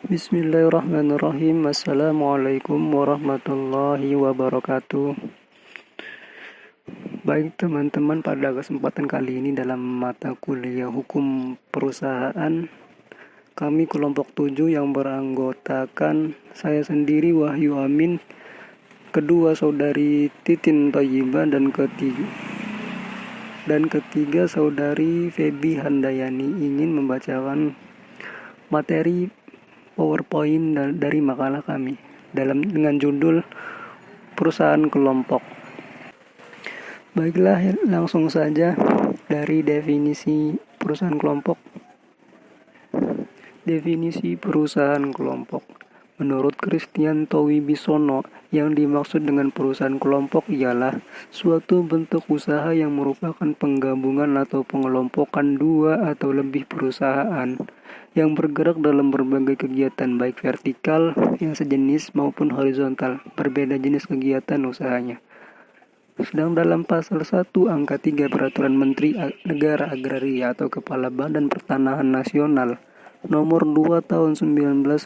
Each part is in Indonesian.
Bismillahirrahmanirrahim. Assalamualaikum warahmatullahi wabarakatuh. Baik teman-teman, pada kesempatan kali ini dalam mata kuliah Hukum Perusahaan, kami kelompok 7 yang beranggotakan saya sendiri Wahyu Amin, kedua saudari Titin Thayyibah, dan ketiga saudari Feby Handayani ingin membacakan materi PowerPoint dari makalah kami dengan judul Perusahaan Kelompok. Baiklah, langsung saja dari definisi perusahaan kelompok. Definisi perusahaan kelompok. Menurut Christian Tawibisono, yang dimaksud dengan perusahaan kelompok ialah suatu bentuk usaha yang merupakan penggabungan atau pengelompokan dua atau lebih perusahaan yang bergerak dalam berbagai kegiatan baik vertikal yang sejenis maupun horizontal, berbeda jenis kegiatan usahanya. Sedang dalam pasal 1 angka 3 Peraturan Menteri Negara Agraria atau Kepala Badan Pertanahan Nasional Nomor 2 Tahun 1999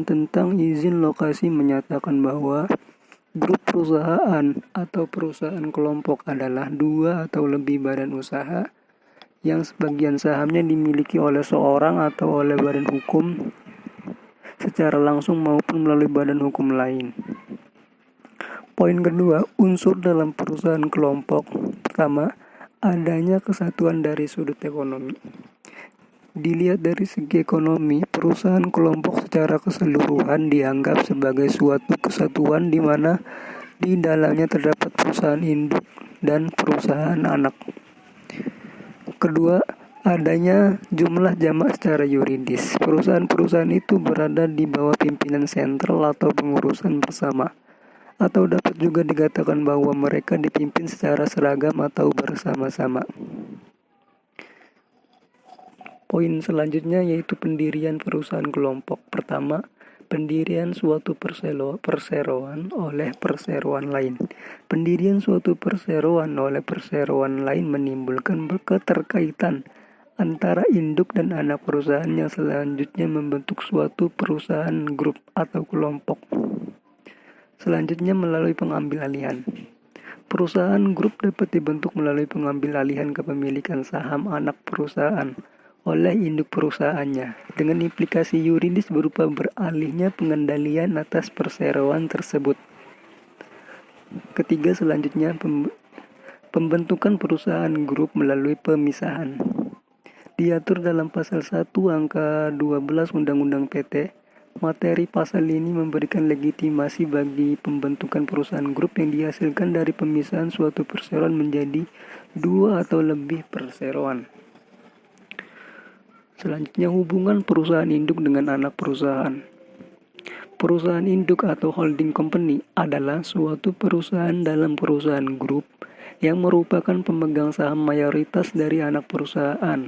tentang izin lokasi menyatakan bahwa grup perusahaan atau perusahaan kelompok adalah dua atau lebih badan usaha yang sebagian sahamnya dimiliki oleh seorang atau oleh badan hukum secara langsung maupun melalui badan hukum lain. Poin kedua, unsur dalam perusahaan kelompok. Pertama, adanya kesatuan dari sudut ekonomi. Dilihat dari segi ekonomi, perusahaan kelompok secara keseluruhan dianggap sebagai suatu kesatuan di mana di dalamnya terdapat perusahaan induk dan perusahaan anak. Kedua, adanya jumlah jamak secara yuridis. Perusahaan-perusahaan itu berada di bawah pimpinan sentral atau pengurusan bersama, atau dapat juga dikatakan bahwa mereka dipimpin secara seragam atau bersama-sama. Poin selanjutnya yaitu pendirian perusahaan kelompok. Pertama, pendirian suatu perseroan oleh perseroan lain. Pendirian suatu perseroan oleh perseroan lain menimbulkan keterkaitan antara induk dan anak perusahaan yang selanjutnya membentuk suatu perusahaan grup atau kelompok. Selanjutnya melalui pengambil alihan. Perusahaan grup dapat dibentuk melalui pengambil alihan kepemilikan saham anak perusahaan oleh induk perusahaannya, dengan implikasi yuridis berupa beralihnya pengendalian atas perseroan tersebut. Ketiga, selanjutnya pembentukan perusahaan grup melalui pemisahan. Diatur dalam pasal 1 angka 12 Undang-Undang PT. Materi pasal ini memberikan legitimasi bagi pembentukan perusahaan grup yang dihasilkan dari pemisahan suatu perseroan menjadi dua atau lebih perseroan. Selanjutnya, hubungan perusahaan induk dengan anak perusahaan. Perusahaan induk atau holding company adalah suatu perusahaan dalam perusahaan grup yang merupakan pemegang saham mayoritas dari anak perusahaan,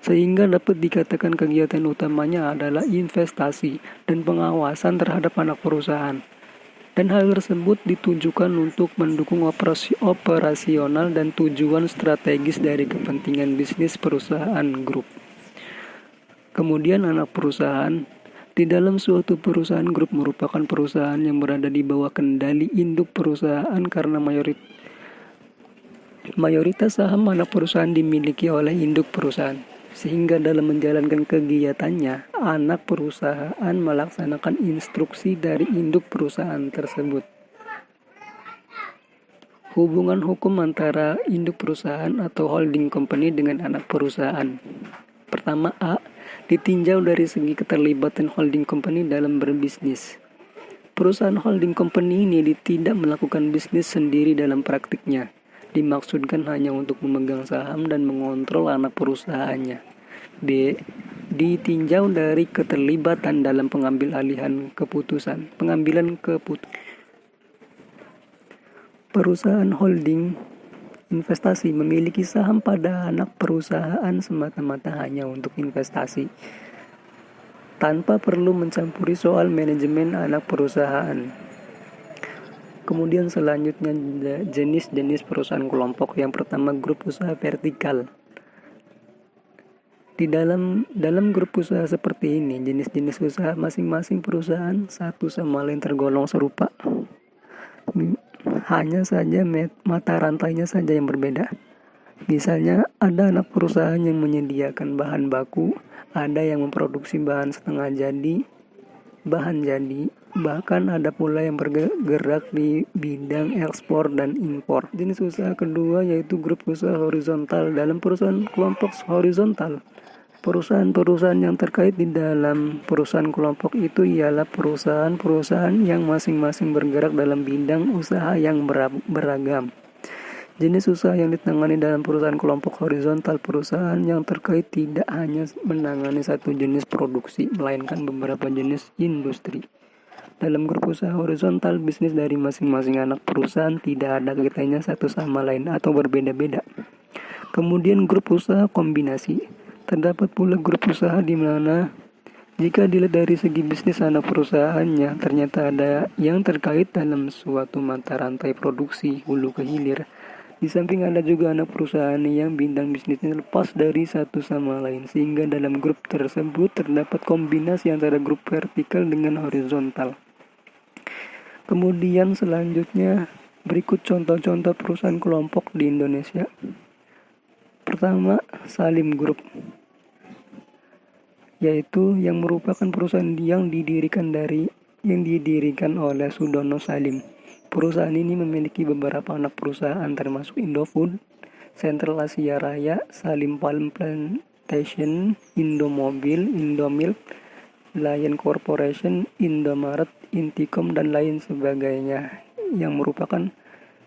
sehingga dapat dikatakan kegiatan utamanya adalah investasi dan pengawasan terhadap anak perusahaan. Dan hal tersebut ditujukan untuk mendukung operasional dan tujuan strategis dari kepentingan bisnis perusahaan grup. Kemudian anak perusahaan di dalam suatu perusahaan grup merupakan perusahaan yang berada di bawah kendali induk perusahaan karena mayoritas saham anak perusahaan dimiliki oleh induk perusahaan. Sehingga dalam menjalankan kegiatannya, anak perusahaan melaksanakan instruksi dari induk perusahaan tersebut. Hubungan hukum antara induk perusahaan atau holding company dengan anak perusahaan. Pertama, A. Ditinjau dari segi keterlibatan holding company dalam berbisnis. Perusahaan holding company ini tidak melakukan bisnis sendiri dalam praktiknya. Dimaksudkan hanya untuk memegang saham dan mengontrol anak perusahaannya. B. Ditinjau dari keterlibatan dalam pengambilan keputusan. Perusahaan holding investasi memiliki saham pada anak perusahaan semata-mata hanya untuk investasi, tanpa perlu mencampuri soal manajemen anak perusahaan. Kemudian selanjutnya jenis-jenis perusahaan kelompok. Yang pertama, grup usaha vertikal. Di dalam grup usaha seperti ini, jenis-jenis usaha masing-masing perusahaan satu sama lain tergolong serupa. Hanya saja mata rantainya saja yang berbeda. Misalnya ada anak perusahaan yang menyediakan bahan baku, ada yang memproduksi bahan setengah jadi, bahan jadi, bahkan ada pula yang bergerak di bidang ekspor dan impor. Jenis usaha kedua yaitu grup usaha horizontal. Dalam perusahaan kelompok horizontal, perusahaan-perusahaan yang terkait di dalam perusahaan kelompok itu ialah perusahaan-perusahaan yang masing-masing bergerak dalam bidang usaha yang beragam. Jenis usaha yang ditangani dalam perusahaan kelompok horizontal, perusahaan yang terkait tidak hanya menangani satu jenis produksi, melainkan beberapa jenis industri. Dalam grup usaha horizontal, bisnis dari masing-masing anak perusahaan tidak ada kaitannya satu sama lain atau berbeda-beda. Kemudian grup usaha kombinasi. Terdapat pula grup usaha di mana jika dilihat dari segi bisnis anak perusahaannya, ternyata ada yang terkait dalam suatu mata rantai produksi hulu ke hilir. Di samping ada juga anak perusahaan yang bidang bisnisnya lepas dari satu sama lain, sehingga dalam grup tersebut terdapat kombinasi antara grup vertikal dengan horizontal. Kemudian selanjutnya berikut contoh-contoh perusahaan kelompok di Indonesia. Pertama, Salim Group, yaitu yang merupakan perusahaan yang didirikan oleh Sudono Salim. Perusahaan ini memiliki beberapa anak perusahaan termasuk Indofood, Central Asia Raya, Salim Palm Plantation, Indomobil, Indomilk, Lion Corporation, Indomaret, Inticom, dan lain sebagainya, yang merupakan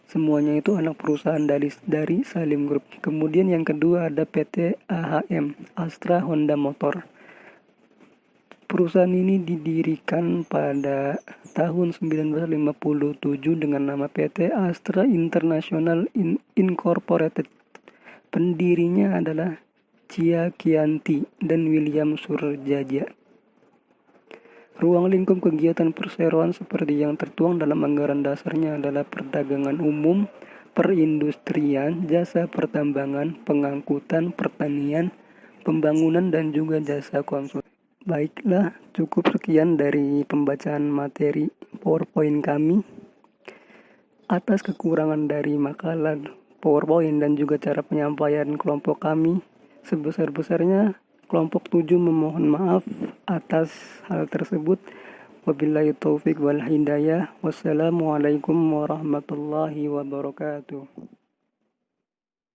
semuanya itu anak perusahaan dari Salim Group. Kemudian yang kedua ada PT AHM, Astra Honda Motor. Perusahaan ini didirikan pada tahun 1957 dengan nama PT Astra International Incorporated. Pendirinya adalah Cia Kianti dan William Surjaja. Ruang lingkup kegiatan perseroan seperti yang tertuang dalam anggaran dasarnya adalah perdagangan umum, perindustrian, jasa pertambangan, pengangkutan, pertanian, pembangunan, dan juga jasa konsul. Baiklah, cukup sekian dari pembacaan materi PowerPoint kami. Atas kekurangan dari makalah PowerPoint dan juga cara penyampaian kelompok kami, sebesar-besarnya kelompok 7 memohon maaf atas hal tersebut. Wabillahi taufik wal hidayah. Wassalamualaikum warahmatullahi wabarakatuh.